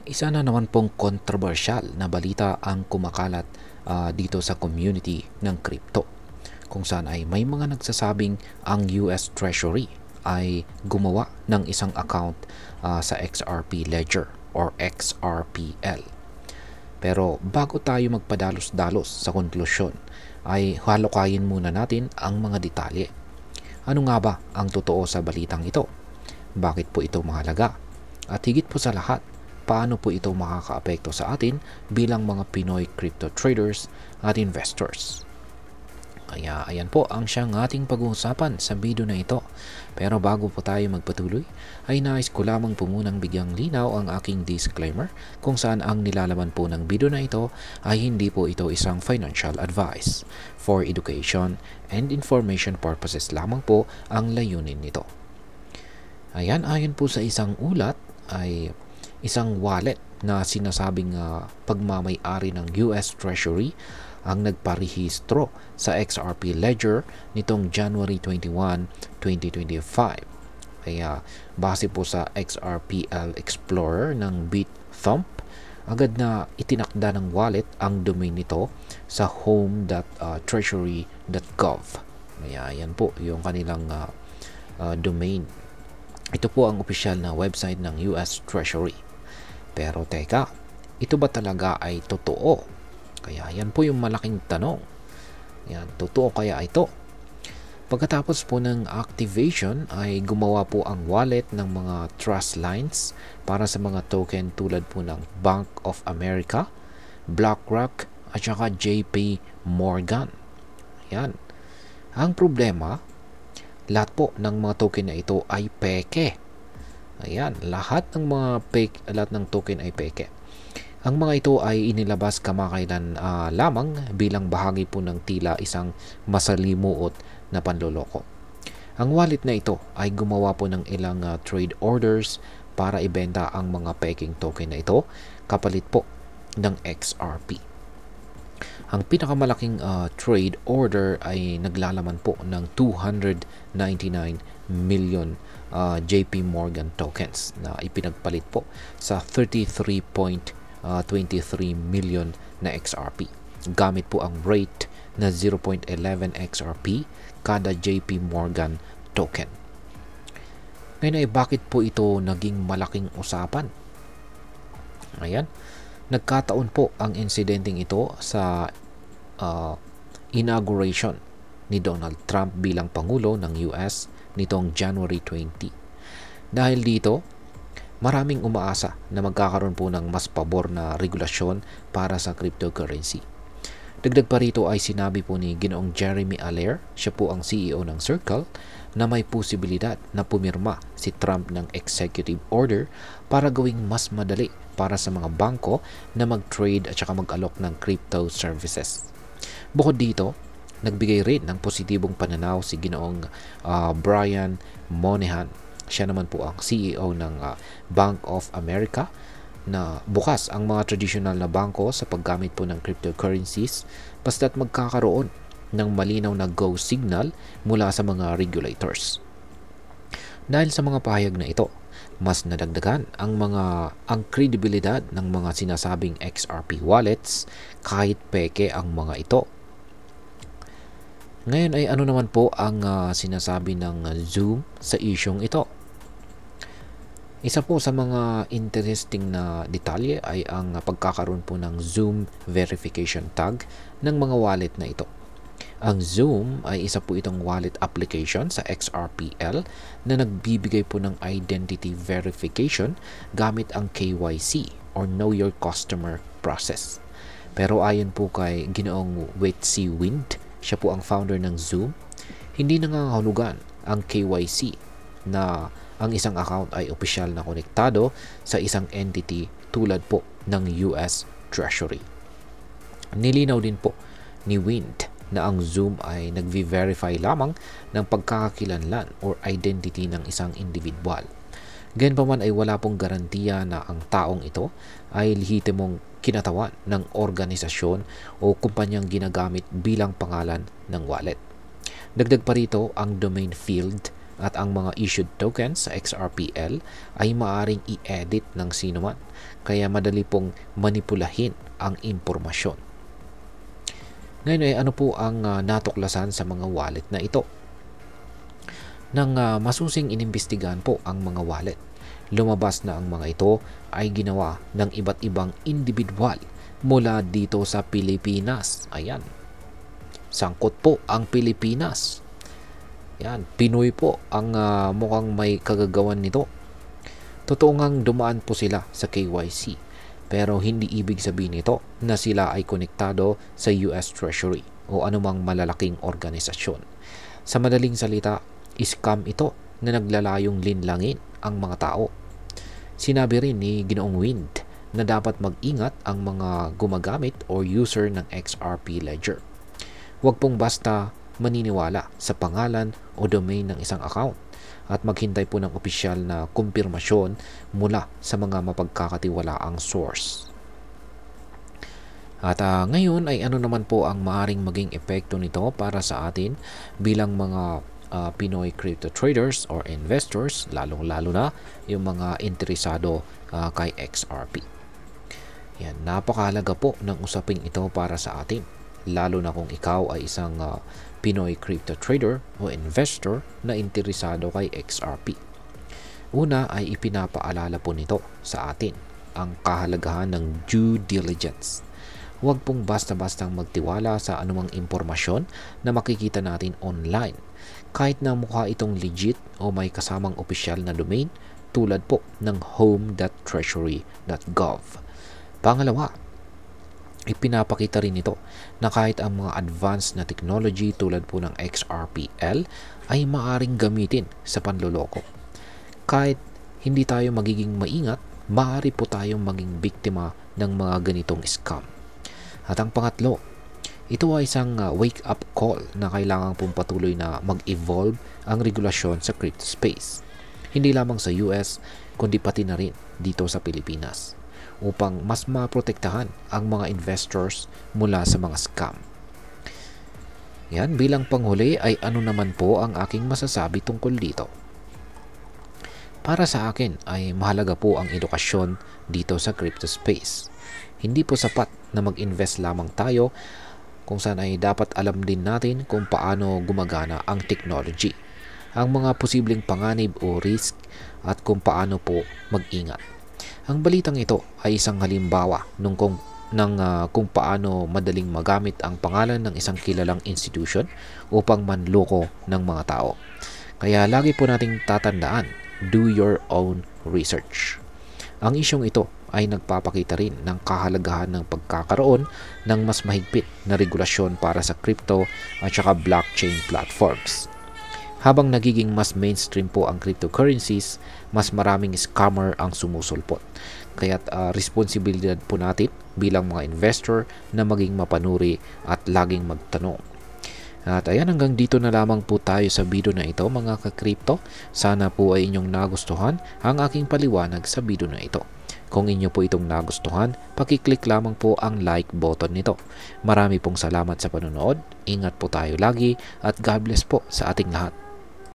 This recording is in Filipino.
Isa na naman pong kontrobersyal na balita ang kumakalat dito sa community ng crypto, kung saan ay may mga nagsasabing ang US Treasury ay gumawa ng isang account sa XRP Ledger or XRPL. Pero bago tayo magpadalos-dalos sa konklusyon, ay halukayin muna natin ang mga detalye. Ano nga ba ang totoo sa balitang ito? Bakit po ito mahalaga? At higit po sa lahat, paano po ito makakaapekto sa atin bilang mga Pinoy crypto traders at investors? Kaya ayan po ang siyang ating pag-uusapan sa video na ito. Pero bago po tayo magpatuloy, ay nais ko lamang po munang bigyang linaw ang aking disclaimer kung saan ang nilalaman po ng video na ito ay hindi po ito isang financial advice. For education and information purposes lamang po ang layunin nito. Ayan, ayon po sa isang ulat ay isang wallet na sinasabing pagmamay-ari ng US Treasury ang nagparehistro sa XRP Ledger nitong January 21, 2025. Kaya base po sa XRPL Explorer ng BitThump, agad na itinakda ng wallet ang domain nito sa home.treasury.gov. Kaya yan po yung kanilang domain. Ito po ang opisyal na website ng US Treasury. Pero teka, ito ba talaga ay totoo? Kaya yan po yung malaking tanong. Yan, totoo kaya ito? Pagkatapos po ng activation ay gumawa po ang wallet ng mga trust lines para sa mga token tulad po ng Bank of America, BlackRock at saka JP Morgan. Yan. Ang problema, lahat po ng mga token na ito ay peke. Ayan, lahat ng token ay peke. Ang mga ito ay inilabas kamakailan lamang bilang bahagi po ng tila isang masalimuot na panloloko. Ang wallet na ito ay gumawa po ng ilang trade orders para ibenta ang mga peking token na ito kapalit po ng XRP. Ang pinakamalaking trade order ay naglalaman po ng 299 million JP Morgan tokens na ipinagpalit po sa 33.23 million na XRP. Gamit po ang rate na 0.11 XRP kada JP Morgan token. Ngayon ay bakit po ito naging malaking usapan? Ayan. Nagkataon po ang insidenteng ito sa inauguration ni Donald Trump bilang Pangulo ng US nitong January 20. Dahil dito, maraming umaasa na magkakaroon po ng mas pabor na regulasyon para sa cryptocurrency. Dagdag pa rito ay sinabi po ni Ginoong Jeremy Allaire, siya po ang CEO ng Circle, na may posibilidad na pumirma si Trump ng executive order para gawing mas madali para sa mga bangko na mag-trade at saka mag-alok ng crypto services. Bukod dito, nagbigay rin ng positibong pananaw si Ginoong Brian Moynihan. Siya naman po ang CEO ng Bank of America na bukas ang mga traditional na bangko sa paggamit po ng cryptocurrencies basta't magkakaroon ng malinaw na go signal mula sa mga regulators. Dahil sa mga pahayag na ito, mas nadagdagan ang kredibilidad ng mga sinasabing XRP wallets kahit peke ang mga ito. Ngayon ay ano naman po ang sinasabi ng Zoom sa isyong ito? Isa po sa mga interesting na detalye ay ang pagkakaroon po ng Zoom verification tag ng mga wallet na ito. Ang Zoom ay isa po itong wallet application sa XRPL na nagbibigay po ng identity verification gamit ang KYC or Know Your Customer process. Pero ayon po kay Ginoong Wetsi Wind, siya po ang founder ng Zoom, hindi nangangahulugan ang KYC na ang isang account ay opisyal na konektado sa isang entity tulad po ng US Treasury. Nilinaw din po ni Wind na ang Zoom ay nagvi-verify lamang ng pagkakakilanlan or identity ng isang individual. Gayunpaman ay wala pong garantiya na ang taong ito ay lehitimong kinatawan ng organisasyon o kumpanyang ginagamit bilang pangalan ng wallet. Dagdag pa rito ang domain field at ang mga issued tokens sa XRPL ay maaaring i-edit ng sino man, kaya madali pong manipulahin ang impormasyon. Ngayon ay ano po ang natuklasan sa mga wallet na ito? Nang masusing inimbestigahan po ang mga wallet, lumabas na ang mga ito ay ginawa ng iba't ibang individual mula dito sa Pilipinas. Ayan. Sangkot po ang Pilipinas. Yan, Pinoy po ang mukhang may kagagawan nito. Totoo ngang dumaan po sila sa KYC, pero hindi ibig sabihin nito na sila ay konektado sa US Treasury o anumang malalaking organisasyon. Sa madaling salita, scam ito na naglalayong linlangin ang mga tao. Sinabi rin ni Ginoong Wind na dapat mag-ingat ang mga gumagamit o user ng XRP Ledger. Huwag pong basta maniniwala sa pangalan o domain ng isang account at maghintay po ng opisyal na kumpirmasyon mula sa mga mapagkakatiwalaang source. At ngayon ay ano naman po ang maaring maging epekto nito para sa atin bilang mga Pinoy crypto traders or investors, lalong-lalo na yung mga interesado kay XRP. Yan, napakahalaga po ng usaping ito para sa atin, lalo na kung ikaw ay isang Pinoy crypto trader o investor na interesado kay XRP. Una ay ipinapaalala po nito sa atin ang kahalagahan ng due diligence. Huwag pong basta-bastang magtiwala sa anumang impormasyon na makikita natin online, kahit na mukha itong legit o may kasamang opisyal na domain tulad po ng home.treasury.gov. Pangalawa, ipinapakita rin ito na kahit ang mga advanced na technology tulad po ng XRPL ay maaring gamitin sa panloloko. Kahit hindi tayo magiging maingat, maaari po tayong maging biktima ng mga ganitong scam. At ang pangatlo, ito ay isang wake-up call na kailangan pong patuloy na mag-evolve ang regulasyon sa crypto space. Hindi lamang sa US, kundi pati na rin dito sa Pilipinas, upang mas maprotektahan ang mga investors mula sa mga scam. Yan, bilang panghuli ay ano naman po ang aking masasabi tungkol dito. Para sa akin ay mahalaga po ang edukasyon dito sa crypto space. Hindi po sapat na mag-invest lamang tayo, kung saan ay dapat alam din natin kung paano gumagana ang technology, ang mga posibleng panganib o risk at kung paano po mag-ingat. Ang balitang ito ay isang halimbawa kung paano madaling magamit ang pangalan ng isang kilalang institution upang manloko ng mga tao. Kaya lagi po nating tatandaan, do your own research. Ang isyong ito ay nagpapakita rin ng kahalagahan ng pagkakaroon ng mas mahigpit na regulasyon para sa crypto at saka blockchain platforms. Habang nagiging mas mainstream po ang cryptocurrencies, mas maraming scammer ang sumusulpot. Kaya't responsibilidad po natin bilang mga investor na maging mapanuri at laging magtanong. At ayan, hanggang dito na lamang po tayo sa video na ito mga ka-crypto. Sana po ay inyong nagustuhan ang aking paliwanag sa video na ito. Kung inyo po itong nagustuhan, pakiclick lamang po ang like button nito. Marami pong salamat sa panonood. Ingat po tayo lagi at God bless po sa ating lahat.